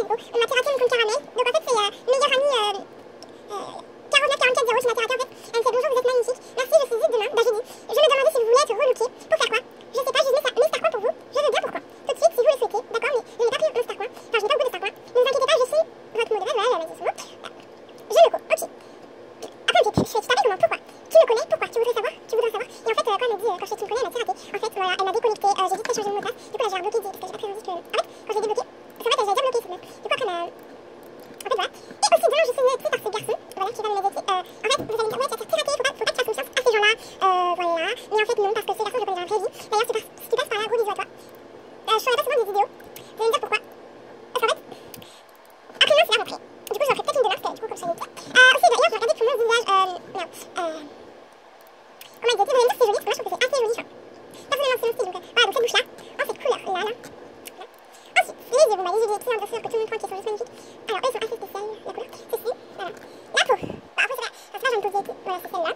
vidéo. On m'a piraté mon compte caramel. Donc en fait, c'est meilleure amie 4944 0 qui m'a piraté en fait. Elle me fait bonjour, vous êtes magnifique. Merci, je suis Zid demain. Bah j'ai dit, je me demandais si vous voulez être relooké. Pour faire quoi? Je sais pas, je mets Star Coin pour vous. Je veux bien pourquoi. Tout de suite si vous le souhaitez. D'accord, mais je n'ai pas pris mon Star Coin. Enfin, je n'ai pas beaucoup de Star Coin. Ne vous inquiétez pas, je suis votre modèle. Voilà, elle m'a dit son nom. Je le co. Ok. Après, ok, je t'appelle comment? Pourquoi? Tu me connais? Pourquoi? Tu voudrais savoir? Tu voudrais savoir? Et en fait, quand elle m'a dit, quand je sais que tu me connais, elle m'a piraté. En fait, voilà, elle m'a déconnecté. J'ai dit que changer le mot de passe. Du coup, là, j'ai rebloqué parce que j'ai pas prévu que. En fait, quand j'ai débloqué, parce qu'en fait, j'avais déjà bloqué ce mot. Du coup, après, en fait, voilà. Et aussi, demain, je suis née par ce garçon. Voilà, qui va me l'aider. En fait, vous allez me dire, ouais, tu vas te faire pirater. Faut pas que tu fasses confiance à ces gens-là. Voilà. Mais en fait, non, parce que ces garçons, je les connais dans la vraie vie. D'ailleurs, si tu passes par là, gros bisous à toi. Je ferai pas souvent des vidéos. Vous allez me dire pourquoi. Parce qu'en fait, après, non, c'est là, après. Du coup, j'en ferai peut-être une demain, parce que du coup, comme ça, aussi, d'ailleurs, j'ai regardé tout mon visage. Non. Comment il était? Vous allez me dire que c'est joli, parce que moi, je trouve que c'est assez joli. Personnellement, c'est mon style. Donc, voilà, donc cette bouche-là. Oh, cette couleur-là, là. Ensuite, les yeux. Bon, bah, les yeux, j'ai écrit en dessous que tout le monde prend qui sont juste magnifiques. Alors, eux, ils sont assez spéciaux, la couleur. Ceci, voilà. La peau. Bah, après, c'est là. Parce que là, j'en ai posé été. Voilà, c'est celle-là.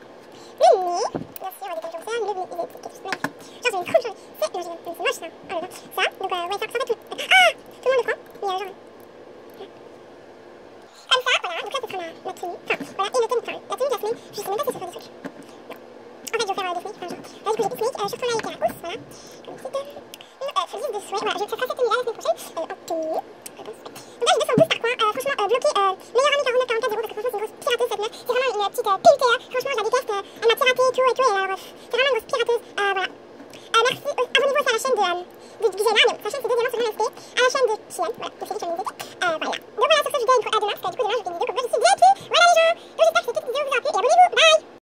Le nez. Bien sûr, on va décaler comme ça. Le nez, il est juste magnifique. Genre, j'ai une trop jolie. C'est. Non, c'est moche, ça. Oh là là. Ça. Donc, ouais, ça fait tout. Ah! Tout le monde le prend. Mais, genre. Comme ça, voilà. Donc, là, ce sera ma tenue. Enfin, voilà. Et le tenue. Enfin, la tenue de la semaine. Je sais même pas si je vais faire des trucs. En fait, je vais faire des sneaks, enfin, genre, là, du coup, j'ai des sneaks, surtout là, avec la hausse, voilà, comme petite liste de souhaits, voilà, je ferai cette tenue-là la semaine prochaine, en tenue, donc là, je descends 12 par coin, franchement, bloqué, meilleure amie 4944 0, parce que franchement, c'est une grosse pirateuse, cette meuf, c'est vraiment une petite PUTA, franchement, je la déteste, elle m'a piraté et tout, et alors, c'est vraiment une grosse pirateuse, voilà. Merci, abonnez-vous aussi à la chaîne de Gizena, sa chaîne c'est deuxièmement sur mon SP, à la chaîne de Chian, voilà, de celui qui m'a mis voilà. Donc voilà, sur ce, je vous dis à demain, parce que du coup, demain, je fais une vidéo comme ça,